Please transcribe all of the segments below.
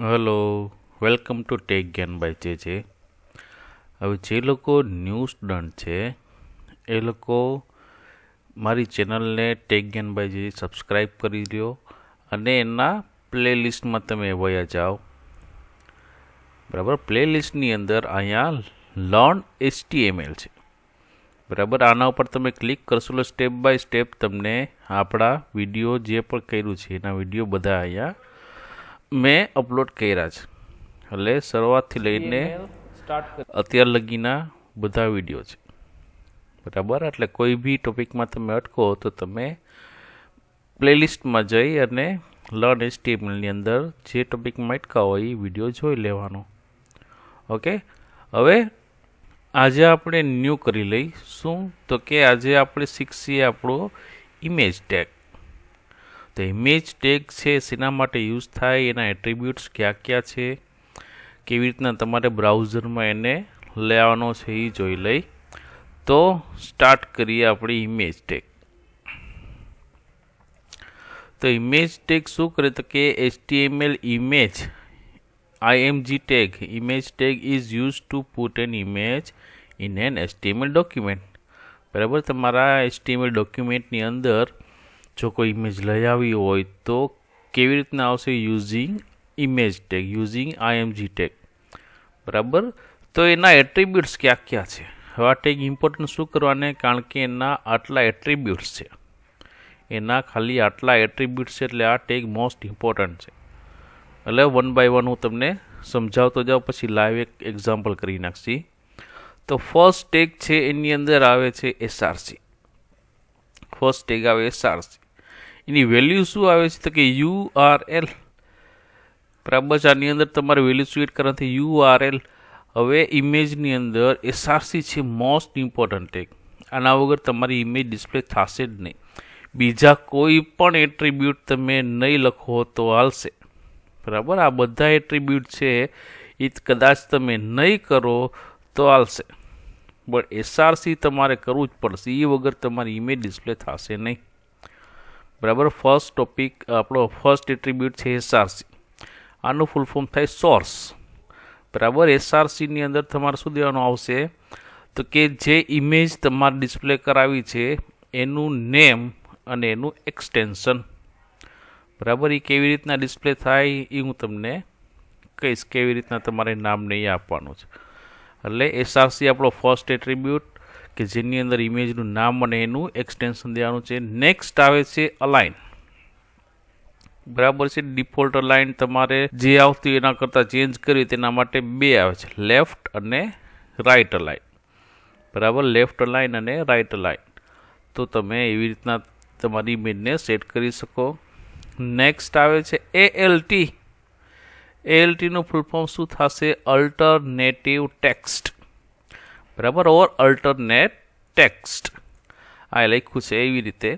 Hello, welcome to take જ્ઞાન by જે. હવે જે લોકો ન્યૂ સ્ટુડન્ટ છે એ લોકો મારી ચેનલને ટેક જ્ઞાન બાય જે સબસ્ક્રાઈબ કરી લ્યો અને એના પ્લેલિસ્ટમાં તમે વયા જાઓ. બરાબર, પ્લેલિસ્ટની અંદર અહીંયા લર્ન HTML છે. બરાબર, આના ઉપર તમે ક્લિક કરશો એટલે સ્ટેપ બાય સ્ટેપ તમને આપણા વિડીયો જે પણ કર્યું છે એના વિડીયો બધા અહીંયા મેં અપલોડ કર્યા છે. એટલે શરૂઆતથી લઈને અત્યાર લગીના બધા વિડીયો છે. બરાબર, એટલે કોઈ બી ટોપિકમાં તમે અટકો તો તમે પ્લેલિસ્ટમાં જઈ અને લર્ન HTMLની અંદર જે ટોપિકમાં અટકા હોય એ વિડીયો જોઈ લેવાનો. ઓકે, હવે આજે આપણે ન્યૂ કરી લઈ શું તો કે આજે આપણે શીખીએ આપણો ઇમેજ ટેગ. તો ઇમેજ ટેગ છે શેના માટે યુઝ થાય, એના એટ્રીબ્યુટ્સ ક્યાં ક્યાં છે, કેવી રીતના તમારે બ્રાઉઝરમાં એને લેવાનો છે એ જોઈ લઈ. તો સ્ટાર્ટ કરીએ આપણી ઇમેજ ટેગ. તો ઇમેજ ટેગ શું કરે તો કે HTML image IMG tag, image tag is used to put an image in an HTML document. બરાબર, તમારા HTML ડોક્યુમેન્ટની અંદર જો કોઈ ઇમેજ લઈ આવી હોય તો કેવી રીતના આવશે using image tag, using IMG tag. બરાબર, તો એના એટ્રીબ્યુટ્સ ક્યાં ક્યાં છે. હવે આ ટેગ ઇમ્પોર્ટન્ટ શું કરવાને, કારણ કે એના આટલા એટ્રીબ્યુટ્સ છે, એના ખાલી આટલા એટ્રીબ્યુટ્સ છે એટલે આ ટેગ મોસ્ટ ઇમ્પોર્ટન્ટ છે. એટલે વન બાય વન હું તમને સમજાવતો જાઉં, પછી લાઈવ એક એક્ઝામ્પલ કરી નાખશી. તો ફર્સ્ટ ટેગ છે એની અંદર આવે છે SRC. ફર્સ્ટ ટેગ આવે SRC. એની વેલ્યુ શું આવે છે તો કે URL. બરાબર, આની અંદર તમારે વેલ્યુ સ્વીટ કરવાથી URL. હવે ઇમેજની અંદર SRC છે મોસ્ટ ઇમ્પોર્ટન્ટ ટેગ. આના વગર તમારી ઇમેજ ડિસ્પ્લે થશે જ નહીં. બીજા કોઈ પણ એટ્રીબ્યુટ તમે નહીં લખો તો હાલશે. બરાબર, આ બધા એટ્રીબ્યુટ છે એ કદાચ તમે નહીં કરો તો હાલશે, બટ SRC તમારે કરવું જ પડશે. એ વગર તમારી ઇમેજ ડિસ્પ્લે થશે નહીં. બરાબર, ફર્સ્ટ ટોપિક આપણો ફર્સ્ટ એટ્રીબ્યુટ છે SRC. આનું ફૂલ ફોર્મ થાય સોર્સ. બરાબર, SRCની અંદર તમારે શું દેવાનું આવશે તો કે જે ઇમેજ તમારે ડિસ્પ્લે કરાવી છે એનું નેમ અને એનું એક્સટેન્શન. બરાબર, એ કેવી રીતના ડિસ્પ્લે થાય એ હું તમને કહીશ, કેવી રીતના તમારે નામ નહીં આપવાનું છે. એટલે SRC આપણો ફર્સ્ટ એટ્રીબ્યુટ કે જેની અંદર ઇમેજનું નામ અને એનું એક્સટેન્શન દેવાનું છે. નેક્સ્ટ આવે છે અલાઇન. બરાબર છે, ડિફોલ્ટ અલાઇન તમારે જે આવતું એના કરતાં ચેન્જ કરી તેના માટે બે આવે છે, લેફ્ટ અને રાઇટ અલાઇન. બરાબર, લેફ્ટ અલાઇન અને રાઇટ અલાઇન. તો તમે એવી રીતના તમારી ઇમેજને સેટ કરી શકો. નેક્સ્ટ આવે છે ALT. ALTનું ફૂલ ફોર્મ શું થશે, અલ્ટરનેટિવ ટેક્સ્ટ. બરાબર, ઓર અલ્ટરનેટ ટેક્સ્ટ. આ લખ્યું છે એવી રીતે.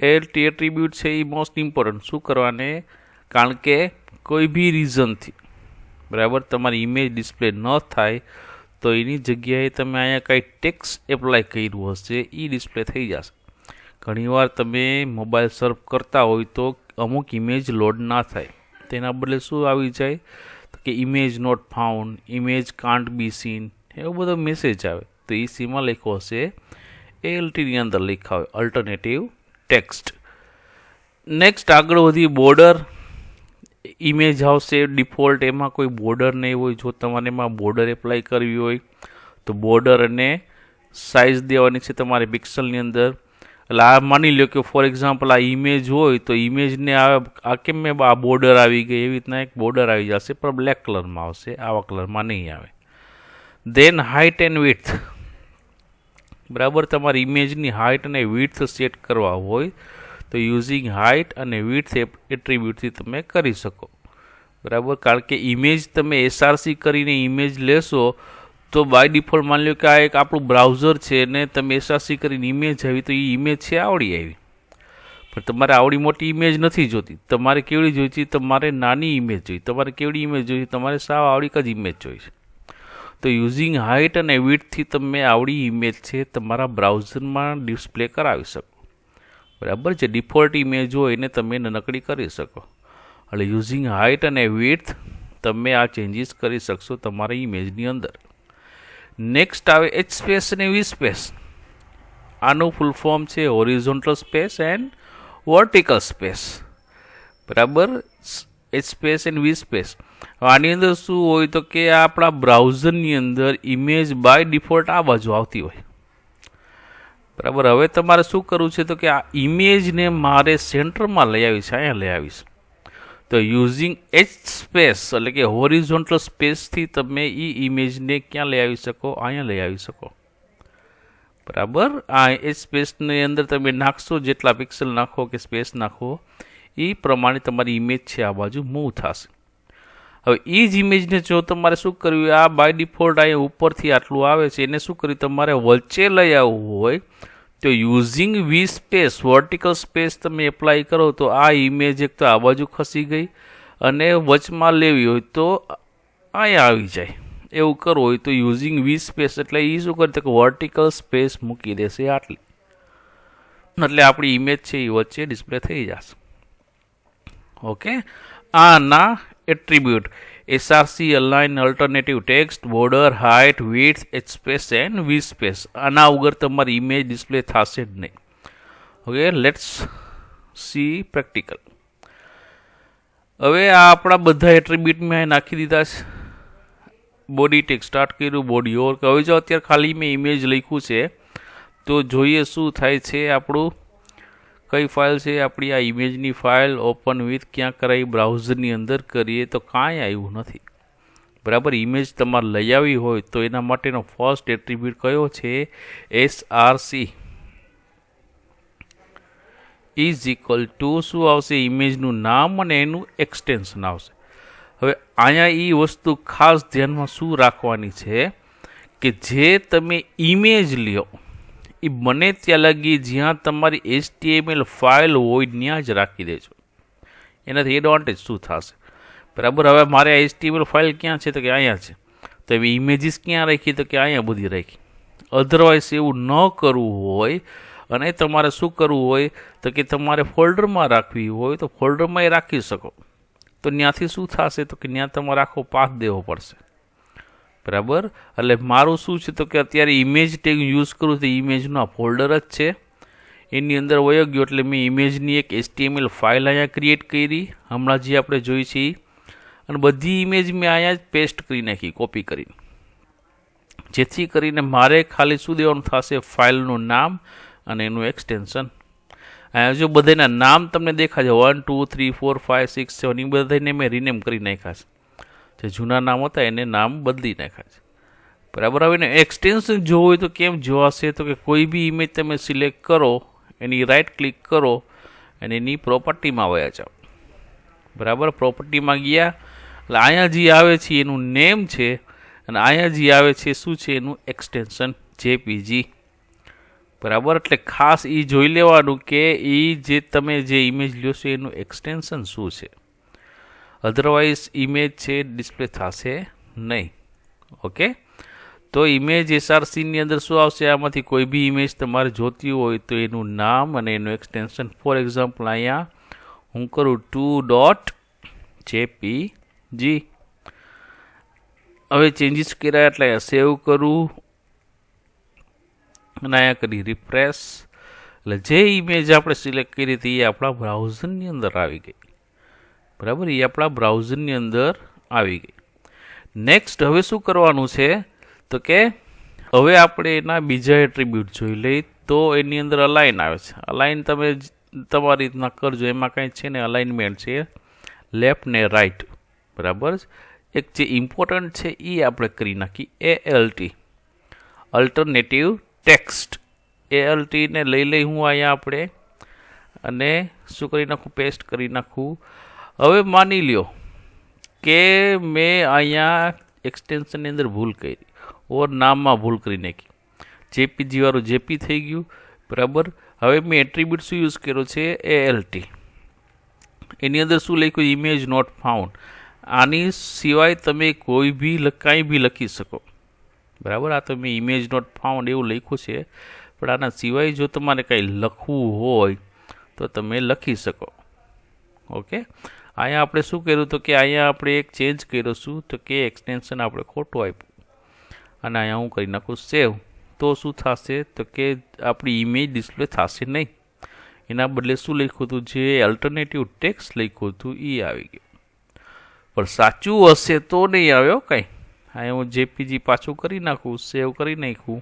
ALT એટ્રીબ્યુટ છે એ મોસ્ટ ઇમ્પોર્ટન્ટ શું કરવાને, કારણ કે કોઈ બી રીઝનથી બરાબર તમારી ઇમેજ ડિસ્પ્લે ન થાય તો એની જગ્યાએ તમે અહીંયા કંઈ ટેક્સ એપ્લાય કર્યું હશે એ ડિસ્પ્લે થઈ જશે. ઘણીવાર તમે મોબાઈલ સર્ફ કરતા હોય તો અમુક ઇમેજ લોડ ના થાય, તેના બદલે શું આવી જાય કે image not found, image can't be seen, એવો બધો મેસેજ આવે. તો એ સીમાં લખ્યો હશે ALTની અંદર લખ્યા હોય અલ્ટરનેટિવ ટેક્સ્ટ. નેક્સ્ટ આગળ વધી બોર્ડર. ઇમેજ આવશે ડિફોલ્ટ, એમાં કોઈ બોર્ડર નહીં હોય. જો તમારે એમાં બોર્ડર એપ્લાય કરવી હોય તો બોર્ડર અને સાઇઝ દેવાની છે તમારે પિક્સલની અંદર. એટલે આ માની લો કે ફોર એક્ઝામ્પલ આ ઇમેજ હોય તો ઇમેજને આ કેમ મેં આ બોર્ડર આવી ગઈ એવી રીતના એક બોર્ડર આવી જશે, પણ બ્લેક કલરમાં આવશે, આવા કલરમાં નહીં આવે. દેન હાઇટ એન્ડ વિડ્થ. બરાબર, તમારી ઇમેજની હાઇટ અને વિડ્થ સેટ કરવા હોય તો યુઝિંગ હાઇટ અને વિડ્થ એટ્રીબ્યુટથી તમે કરી શકો. બરાબર, કારણ કે ઇમેજ તમે SRC કરીને ઇમેજ લેશો તો બાય ડિફોલ્ટ માની લો કે આ એક આપણું બ્રાઉઝર છે ને તમે SRC કરીને ઇમેજ આવી તો એ ઇમેજ છે આવડી આવી, પણ તમારે આવડી મોટી ઇમેજ નથી જોતી. તમારે કેવડી જોઈતી, તમારે નાની ઇમેજ જોઈએ. તમારે કેવડી ઇમેજ જોઈએ, તમારે સાવ આવડીક જ ઇમેજ જોઈએ. તો યુઝિંગ હાઇટ અને વિડ્થથી તમે આવડી ઇમેજ છે તમારા બ્રાઉઝરમાં ડિસ્પ્લે કરાવી શકો. બરાબર છે, ડિફોલ્ટ ઇમેજ હોય એને તમે નાનકડી કરી શકો. એટલે યુઝિંગ હાઇટ અને વિડ્થ તમે આ ચેન્જીસ કરી શકશો તમારી ઇમેજની અંદર. નેક્સ્ટ આવે એચ સ્પેસ અને વી સ્પેસ. આનું ફૂલ ફોર્મ છે horizontal space and vertical space. બરાબર, H space and V space. આની અંદર શું હોય તો કે આપણા બ્રાઉઝરની અંદર ઇમેજ બાય ડિફોલ્ટ આ બાજુ આવતી હોય. બરાબર, હવે તમારે શું કરવું છે તો કે આ ઇમેજને મારે સેન્ટરમાં લઈ આવીશ, અહીંયા લઈ આવીશ. તો યુઝિંગ એચ સ્પેસ એટલે કે હોરિઝોન્ટલ સ્પેસથી તમે એ ઇમેજને ક્યાં લઈ આવી શકો? અહીંયા લઈ આવી શકો. બરાબર, આ એચ સ્પેસની અંદર તમે નાખશો, જેટલા પિક્સલ નાખો કે સ્પેસ નાખો એ પ્રમાણે તમારી ઇમેજ છે આ બાજુ મૂવ થશે. હવે એ જ ઇમેજને જો તમારે શું કરવું, આ બાય ડિફોલ્ટ અહીંયા ઉપરથી આટલું આવે છે, એને શું કર્યું તમારે વચ્ચે લઈ આવવું હોય તો યુઝિંગ વી સ્પેસ વર્ટિકલ સ્પેસ તમે એપ્લાય કરો તો આ ઇમેજ એક તો આ બાજુ ખસી ગઈ અને વચમાં લેવી હોય તો અહીંયા આવી જાય. એવું કરવું હોય તો યુઝિંગ વી સ્પેસ એટલે એ શું કરે કે વર્ટિકલ સ્પેસ મૂકી દેશે આટલી, એટલે આપણી ઇમેજ છે એ વચ્ચે ડિસ્પ્લે થઈ જશે. ઓકે, આના attribute SRC, align, alternative text, border, height, width, H space and V space. આના વગર તમારી ઇમેજ ડિસ્પ્લે થશે જ નહીં. Okay, let's see practical. હવે આ આપણા બધા એટ્રીબ્યુટ મેં નાખી દીધા છે. બોડી ટેક્સ્ટ સ્ટાર્ટ કર્યું, બોડી ઓવર. હવે જો અત્યારે ખાલી મેં ઇમેજ લખ્યું છે તો જોઈએ શું થાય છે. આપણું કઈ ફાઇલ છે આપણી? આ ઇમેજની ફાઇલ ઓપન વિથ ક્યાં કરાવી? બ્રાઉઝરની અંદર કરીએ તો કાંઈ આવ્યું નથી. બરાબર, ઇમેજ તમારે લઈ આવી હોય તો એના માટેનો ફર્સ્ટ એટ્રીબ્યુટ કયો છે? એસઆરસી ઇઝ ઇક્વલ ટુ શું આવશે? ઇમેજનું નામ અને એનું એક્સટેન્શન આવશે. હવે અહીંયા એ વસ્તુ ખાસ ધ્યાનમાં શું રાખવાની છે કે જે તમે ઇમેજ લ્યો એ બને ત્યાં લગી જ્યાં તમારી HTML ફાઇલ હોય ત્યાં જ રાખી દેજો. એનાથી એડવાન્ટેજ શું થશે? બરાબર, હવે મારે આ HTML ફાઇલ ક્યાં છે તો કે અહીંયા છે, તો એવી ઇમેજીસ ક્યાં રાખી તો કે અહીંયા બધી રાખી. અધરવાઇઝ એવું ન કરવું હોય અને તમારે શું કરવું હોય તો કે તમારે ફોલ્ડરમાં રાખવી હોય તો ફોલ્ડરમાં એ રાખી શકો. તો ત્યાંથી શું થશે તો કે ત્યાં તમારે આખો પાથ દેવો પડશે. બરાબર, એટલે મારું શું છે તો કે અત્યારે ઇમેજ ટેગ યુઝ કરું તો ઇમેજનો આ ફોલ્ડર જ છે, એની અંદર વયો ગયો એટલે મેં ઇમેજની એક HTML ફાઇલ અહીંયા ક્રિએટ કરી, હમણાં જે આપણે જોઈ છે, અને બધી ઇમેજ મેં અહીંયા જ પેસ્ટ કરી નાખી કોપી કરીને, જેથી કરીને મારે ખાલી શું દેવાનું થશે? ફાઇલનું નામ અને એનું એક્સટેન્શન. અહીંયા જો બધાના નામ તમને દેખાશે 1 2 3 4 5 6 7 એ બધાને મેં રિનેમ કરી નાખ્યા છે. જે જૂના નામ હતા એને નામ બદલી નાખ્યા છે. બરાબર, હવે એને એક્સટેન્શન જોવું હોય તો કેમ જોવાશે તો કે કોઈ બી ઇમેજ તમે સિલેક્ટ કરો, એની રાઇટ ક્લિક કરો અને એની પ્રોપર્ટીમાં વયા જાઓ. બરાબર, પ્રોપર્ટીમાં ગયા એટલે અહીંયા જે આવે છે એનું નેમ છે અને અહીંયા જે આવે છે શું છે? એનું એક્સટેન્શન JPG. બરાબર, એટલે ખાસ એ જોઈ લેવાનું કે એ જે તમે જે ઇમેજ લ્યો છો એનું એક્સટેન્શન શું છે. અધરવાઇઝ ઇમેજ છે ડિસ્પ્લે થશે નહીં. ઓકે, તો ઇમેજ એસઆરસીની અંદર શું આવશે? આમાંથી કોઈ બી ઇમેજ તમારે જોતી હોય તો એનું નામ અને એનું એક્સટેન્શન. ફોર એક્ઝામ્પલ અહીંયા હું કરું 2.jpg. હવે ચેન્જીસ કર્યા એટલે સેવ કરું અને અહીંયા કરી રિફ્રેશ એટલે જે ઇમેજ આપણે સિલેક્ટ કરી હતી એ આપણા બ્રાઉઝરની અંદર આવી ગઈ. બરાબર, એ આપણા બ્રાઉઝરની અંદર આવી ગઈ. નેક્સ્ટ હવે શું કરવાનું છે તો કે હવે આપણે એના બીજા એટ્રીબ્યુટ જોઈ લઈએ. તો એની અંદર અલાઇન આવે છે. અલાઇન તમે તમારી રીતના કરજો, એમાં કંઈ છે ને અલાઇનમેન્ટ છે લેફ્ટ ને રાઇટ. બરાબર, એક જે ઇમ્પોર્ટન્ટ છે એ આપણે કરી નાખી ALT, અલ્ટરનેટિવ ટેક્સ્ટ. ALT ને લઈ હું અહીંયા આપણે અને શું કરી નાખું? પેસ્ટ કરી નાખું. હવે માની લ્યો કે મેં અહીંયા એક્સટેન્શનની અંદર ભૂલ કરી ઓર નામમાં ભૂલ કરી નાખી, JPG વાળું JP થઈ ગયું. બરાબર, હવે મેં એટ્રીબ્યુટ શું યુઝ કર્યો છે? ALT. એની અંદર શું લખ્યું? Image not found. આની સિવાય તમે કોઈ બી કાંઈ બી લખી શકો. બરાબર, આ તો મેં ઇમેજ નોટ ફાઉન્ડ એવું લખ્યું છે, પણ આના સિવાય જો તમારે કંઈ લખવું હોય તો તમે લખી શકો. ઓકે, અહીંયા આપણે શું કર્યું તો કે અહીંયા આપણે એક ચેન્જ કર્યો છું તો કે એક્સટેન્શન આપણે ખોટું આપ્યું અને અહીંયા હું કરી નાખું સેવ, તો શું થશે તો કે આપણી ઇમેજ ડિસ્પ્લે થશે નહીં. એના બદલે શું લખ્યું હતું, જે અલ્ટરનેટિવ ટેક્સ્ટ લખ્યું હતું એ આવી ગયું. પણ સાચું હશે તો નહીં આવ્યો કંઈ. અહીંયા હું જેપીજી પાછું કરી નાખું, સેવ કરી નાખું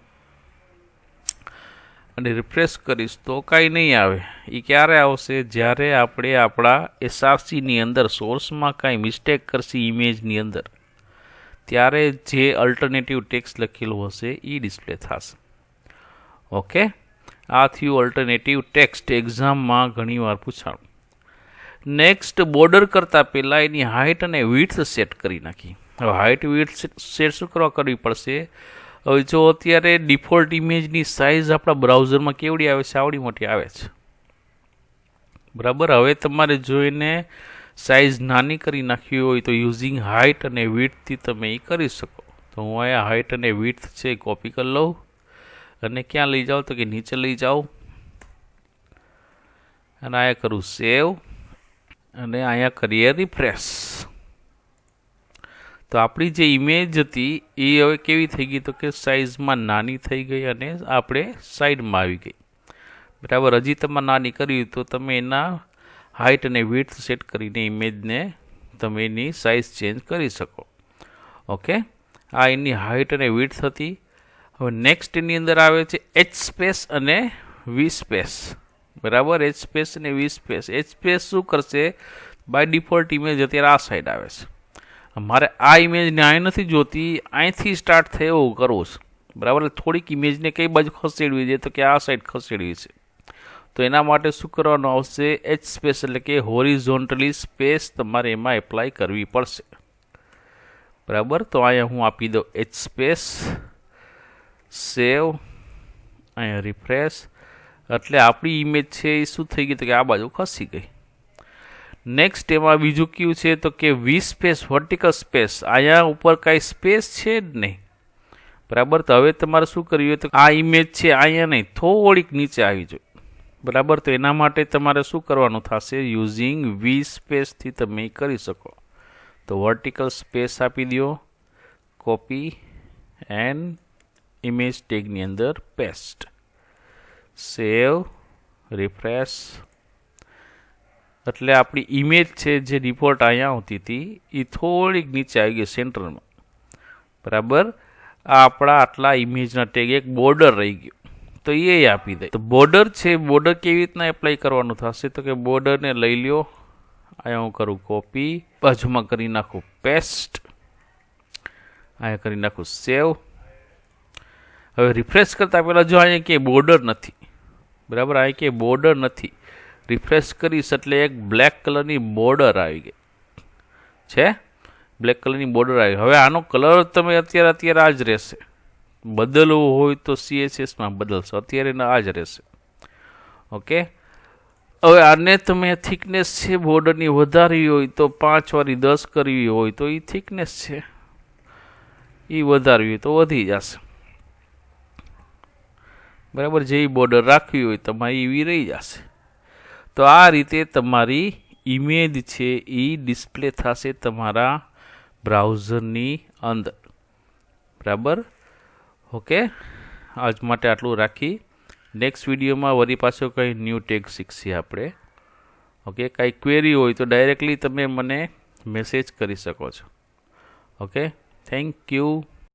અને રિફ્રેશ કરીશ તો કાંઈ નહીં આવે. એ ક્યારે આવશે, જ્યારે આપણે આપણા એસઆરસીની અંદર સોર્સમાં કાંઈ મિસ્ટેક કરશે ઇમેજની અંદર, ત્યારે જે અલ્ટરનેટિવ ટેક્સ્ટ લખેલું હશે એ ડિસ્પ્લે થશે. ઓકે, આ થયું અલ્ટરનેટિવ ટેક્સ્ટ, એક્ઝામમાં ઘણીવાર પૂછાણું. નેક્સ્ટ, બોર્ડર કરતાં પહેલાં એની હાઇટ અને વિડ્થ સેટ કરી નાખી. હવે હાઇટ વિડ્થ સેટ શું કરવી પડશે. હવે જો અત્યારે ડિફોલ્ટ ઇમેજની સાઇઝ આપણા બ્રાઉઝરમાં કેવડી આવે છે, આવડી મોટી આવે છે, બરાબર. હવે તમારે જોઈને સાઇઝ નાની કરી નાખવી હોય તો યુઝિંગ હાઇટ અને વિડ્થથી તમે એ કરી શકો. તો હું અહીંયા હાઇટ અને વિડ્થ છે કોપી કરી લઉં અને ક્યાં લઈ જાઓ તો કે નીચે લઈ જાઓ અને અહીંયા કરું સેવ અને અહીંયા કરીએ રિફ્રેશ. તો આપણી જે ઇમેજ હતી એ હવે કેવી થઈ ગઈ તો કે સાઇઝમાં નાની થઈ ગઈ અને આપણે સાઈડમાં આવી ગઈ, બરાબર. હજી તમારે નાની કરી તો તમે એના હાઇટ અને વિડ્થ સેટ કરીને ઇમેજને તમે એની સાઇઝ ચેન્જ કરી શકો. ઓકે, આ એની હાઇટ અને વિડ્થ હતી. હવે નેક્સ્ટ એની અંદર આવે છે એચ સ્પેસ અને વી સ્પેસ, બરાબર. એચ સ્પેસ અને વી સ્પેસ. એચ સ્પેસ શું કરશે, બાય ડિફોલ્ટ ઇમેજ અત્યારે આ સાઈડ આવે છે, મારે આ ઇમેજને અહીં નથી જોતી, અહીંથી સ્ટાર્ટ થાય એવું કરવું છે, બરાબર. થોડીક ઇમેજને કઈ બાજુ ખસેડવી છે તો કે આ સાઈડ ખસેડવી છે. તો એના માટે શું કરવાનું આવશે, એચ સ્પેસ એટલે કે હોરિઝોન્ટલી સ્પેસ તમારે એમાં એપ્લાય કરવી પડશે, બરાબર. તો અહીંયા હું આપી દઉં એચ સ્પેસ, સેવ, અહીંયા રિફ્રેશ, એટલે આપણી ઇમેજ છે એ શું થઈ ગઈ તો કે આ બાજુ ખસી ગઈ. નેક્સ્ટ એમાં બીજું કયું છે તો કે વી સ્પેસ, વર્ટિકલ સ્પેસ. અહીંયા ઉપર કાંઈ સ્પેસ છે જ નહીં, બરાબર. તો હવે તમારે શું કરવું હોય તો આ ઇમેજ છે અહીંયા નહીં, થોડીક નીચે આવી જોઈએ, બરાબર. તો એના માટે તમારે શું કરવાનું થશે, યુઝિંગ વી સ્પેસથી તમે કરી શકો. તો વર્ટિકલ સ્પેસ આપી દો, કોપી એન્ડ ઇમેજ ટેગની અંદર પેસ્ટ, સેવ, રિફ્રેશ. એટલે આપણી ઇમેજ છે જે ડિફોલ્ટ અહીંયા આવતી હતી એ થોડીક નીચે આવી ગઈ સેન્ટરમાં, બરાબર. આ આપણા આટલા ઇમેજના ટેગ એક બોર્ડર રહી ગયું તો એ આપી દે. તો બોર્ડર છે, બોર્ડર કેવી રીતના એપ્લાય કરવાનું થશે તો કે બોર્ડરને લઈ લ્યો, અહીંયા હું કરું કોપી, બાજુમાં કરી નાખું પેસ્ટ, અહીંયા કરી નાખું સેવ. હવે રિફ્રેશ કરતાં પહેલાં જો અહીંયા કે બોર્ડર નથી, બરાબર. અહીંયા કે બોર્ડર નથી, રિફ્રેશ કરીશ એટલે એક બ્લેક કલરની બોર્ડર આવી ગઈ છે, બ્લેક કલરની બોર્ડર આવી. હવે આનો કલર તમે અત્યારે આ જ રહેશે, બદલવું હોય તો CSSમાં બદલશો, અત્યારે આ જ રહેશે. ઓકે, હવે આને તમે થિકનેસ છે બોર્ડરની વધારવી હોય તો 5 વાળી 10 કરવી હોય તો એ થિકનેસ છે એ વધારવી હોય તો વધી જશે, બરાબર. જે બોર્ડર રાખવી હોય તમારી એવી રહી જશે. તો આ રીતે તમારી ઇમેજ છે એ ડિસ્પ્લે થશે તમારા બ્રાઉઝરની અંદર, બરાબર. ઓકે, આજ માટે આટલું રાખી. નેક્સ્ટ વિડીયોમાં વળી પાછો કંઈ ન્યૂ ટેગ શીખીએ આપણે. ઓકે, કાંઈ ક્વેરી હોય તો ડાયરેક્ટલી તમે મને મેસેજ કરી શકો છો. Okay, thank you.